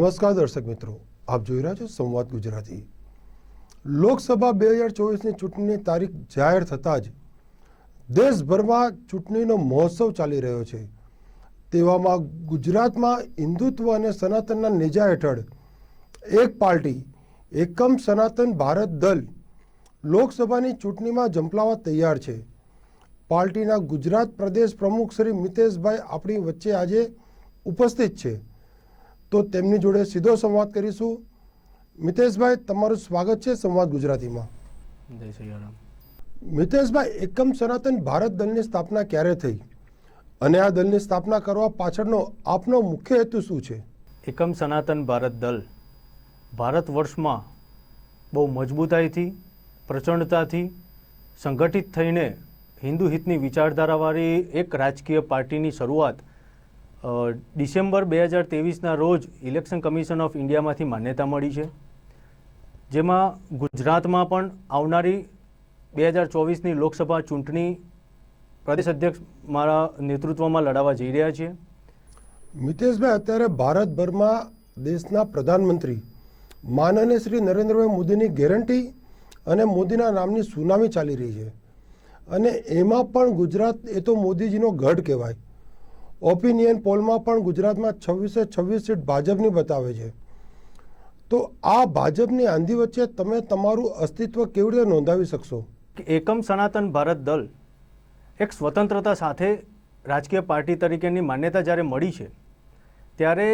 નમસ્કાર દર્શક મિત્રો, આપ જોઈ રહ્યા છો સંવાદ ગુજરાતી। લોકસભા 2024ની ચૂંટણીની તારીખ જાહેર થતાં જ દેશભરમાં ચૂંટણીનો મહોત્સવ ચાલી રહ્યો છે। તેવામાં ગુજરાતમાં હિન્દુત્વ અને સનાતનના નેજા હેઠળ એક પાર્ટી એકમ સનાતન ભારત દળ લોકસભાની ચૂંટણીમાં ઝંપલાવવા તૈયાર છે। પાર્ટીના ગુજરાત પ્રદેશ પ્રમુખ શ્રી મિતેશભાઈ આપણી વચ્ચે આજે ઉપસ્થિત છે, તો તેમની જોડે સીધો સંવાદ કરીશું। મિતેશભાઈ, તમારું સ્વાગત છે સંવાદ ગુજરાતીમાં। જય શ્રી રામ। મિતેશભાઈ, એકમ સનાતન ભારત દળની સ્થાપના ક્યારે થઈ અને આ દળની સ્થાપના કરવા પાછળનો આપનો મુખ્ય હેતુ શું છે? એકમ સનાતન ભારત દળ ભારત વર્ષમાં બહુ મજબૂતાઈથી, પ્રચંડતાથી સંગઠિત થઈને હિન્દુ હિતની વિચારધારાવાળી એક રાજકીય પાર્ટીની શરૂઆત ડિસેમ્બર 2023ના રોજ ઇલેક્શન કમિશન ઓફ ઇન્ડિયામાંથી માન્યતા મળી છે, જેમાં ગુજરાતમાં પણ આવનારી 2024ની લોકસભા ચૂંટણી પ્રદેશ અધ્યક્ષ મારા નેતૃત્વમાં લડાવવા જઈ રહ્યા છીએ। મિતેશભાઈ, અત્યારે ભારતભરમાં દેશના પ્રધાનમંત્રી માનનીય શ્રી નરેન્દ્રભાઈ મોદીની ગેરંટી અને મોદીના નામની સુનામી ચાલી રહી છે, અને એમાં પણ ગુજરાત એ તો મોદીજીનો ગઢ કહેવાય। ઓપિનિયન પોલમાં પણ ગુજરાતમાં 26 સીટ ભાજપની બતાવે છે। તો આ ભાજપની આંધી વચ્ચે તમે તમારું અસ્તિત્વ કેવી રીતે નોંધાવી શકશો? એકમ સનાતન ભારત દળ એક સ્વતંત્રતા સાથે રાજકીય પાર્ટી તરીકેની માન્યતા જ્યારે મળી છે, ત્યારે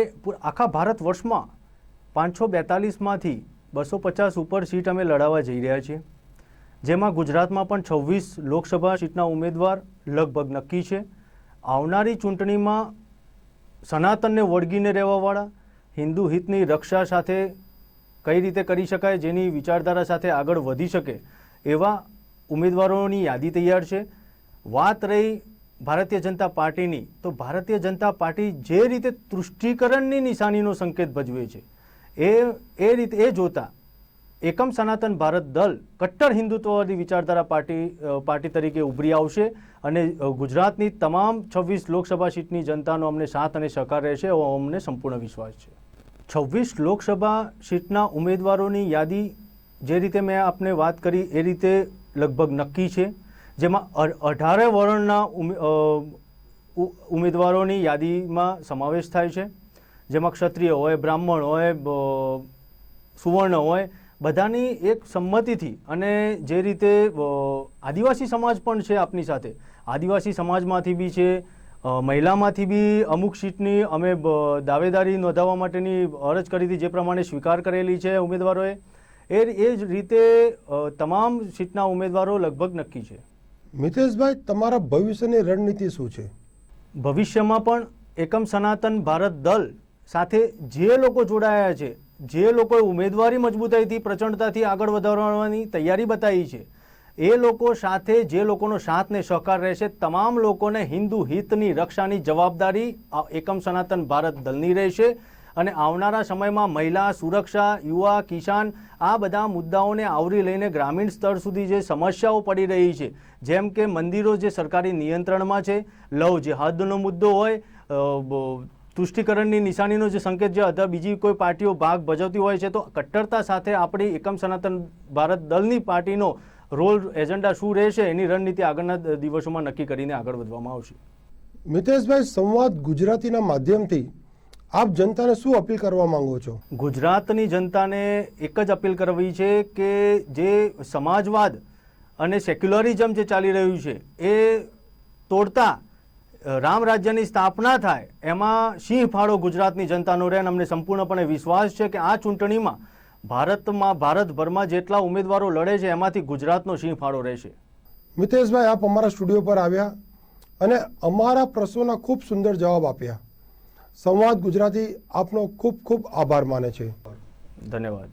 આખા ભારત વર્ષમાં 542માંથી 250 ઉપર સીટ અમે લડાવવા જઈ રહ્યા છીએ, જેમાં ગુજરાતમાં પણ 26 લોકસભા સીટના ઉમેદવાર લગભગ નક્કી છે। આવનારી ચૂંટણીમાં સનાતનને વળગીને રહેવાવાળા, હિન્દુ હિતની રક્ષા સાથે કઈ રીતે કરી શકાય, જેની વિચારધારા સાથે આગળ વધી શકે એવા ઉમેદવારોની યાદી તૈયાર છે। વાત રહી ભારતીય જનતા પાર્ટીની, તો ભારતીય જનતા પાર્ટી જે રીતે તૃષ્ટિકરણની નિશાનીનો સંકેત ભજવે છે, એ રીતે એ જોતા એકમ સનાતન ભારત દળ કટ્ટર હિન્દુત્વવાદી વિચારધારા પાર્ટી તરીકે ઉભરી આવશે અને ગુજરાતની તમામ 26 લોકસભા સીટની જનતાનો અમને સાથ અને સહકાર રહેશે એવો અમને સંપૂર્ણ વિશ્વાસ છે। 26 લોકસભા સીટના ઉમેદવારોની યાદી જે રીતે મેં આપને વાત કરી એ રીતે લગભગ નક્કી છે, જેમાં 18 વર્ણના ઉમેદવારોની યાદીમાં સમાવેશ થાય છે, જેમાં ક્ષત્રિય હોય, બ્રાહ્મણ હોય, સુવર્ણ હોય, બધાની એક સંમતિથી, અને જે રીતે આદિવાસી સમાજ પણ છે આપની સાથે, આદિવાસી સમાજમાંથી બી છે, મહિલામાંથી બી અમુક સીટની અમે દાવેદારી નોંધાવવા માટેની અરજ કરી હતી, જે પ્રમાણે સ્વીકાર કરેલી છે ઉમેદવારોએ, એ જ રીતે તમામ સીટના ઉમેદવારો લગભગ નક્કી છે। મિતેશભાઈ, તમારા ભવિષ્યની રણનીતિ શું છે? ભવિષ્યમાં પણ એકમ સનાતન ભારત દળ સાથે જે લોકો જોડાયા છે, જે લોકોએ ઉમેદવારી મજબૂતાઈથી, પ્રચંડતાથી આગળ વધારવાની તૈયારી બતાવી છે, એ લોકો સાથે જે લોકોનો સાથ ને સહકાર રહેશે, તમામ લોકોને હિન્દુ હિતની રક્ષાની જવાબદારી એકમ સનાતન ભારત દળની રહેશે। અને આવનારા સમયમાં મહિલા સુરક્ષા, યુવા, કિસાન, આ બધા મુદ્દાઓને આવરી લઈને ગ્રામીણ સ્તર સુધી જે સમસ્યાઓ પડી રહી છે, જેમ કે મંદિરો જે સરકારી નિયંત્રણમાં છે, લવ જેહાદનો મુદ્દો હોય, તુષ્ટિકરણની નિશાનીનો જે સંકેત જે અથવા બીજી કોઈ પાર્ટીઓ ભાગ ભજવતી હોય છે, તો કટ્ટરતા સાથે આપણી એકમ સનાતન ભારત દળની પાર્ટીનો રોલ, એજન્ડા શું રહેશે એની રણનીતિ આગળના દિવસોમાં નક્કી કરીને આગળ વધવામાં આવશે। મિતેશભાઈ, સંવાદ ગુજરાતીના માધ્યમથી આપ જનતાને શું અપીલ કરવા માંગો છો? ગુજરાતની જનતાને એક જ અપીલ કરવી છે કે જે સમાજવાદ અને સેક્યુલરિઝમ જે ચાલી રહ્યું છે એ તોડતા રામ રાજ્યની સ્થાપના થાય, એમાં સિંહ ફાળો ગુજરાતની જનતાનો રહે, અને અમને સંપૂર્ણપણે વિશ્વાસ છે કે આ ચૂંટણીમાં ભારતભરમાં જેટલા ઉમેદવારો લડે છે એમાંથી ગુજરાતનો સિંહ ફાળો રહેશે। મિતેશભાઈ, આપ અમારા સ્ટુડિયો પર આવ્યા અને અમારા પ્રશ્નોના ખૂબ સુંદર જવાબ આપ્યા। સંવાદ ગુજરાતી આપનો ખૂબ ખૂબ આભાર માને છે। ધન્યવાદ।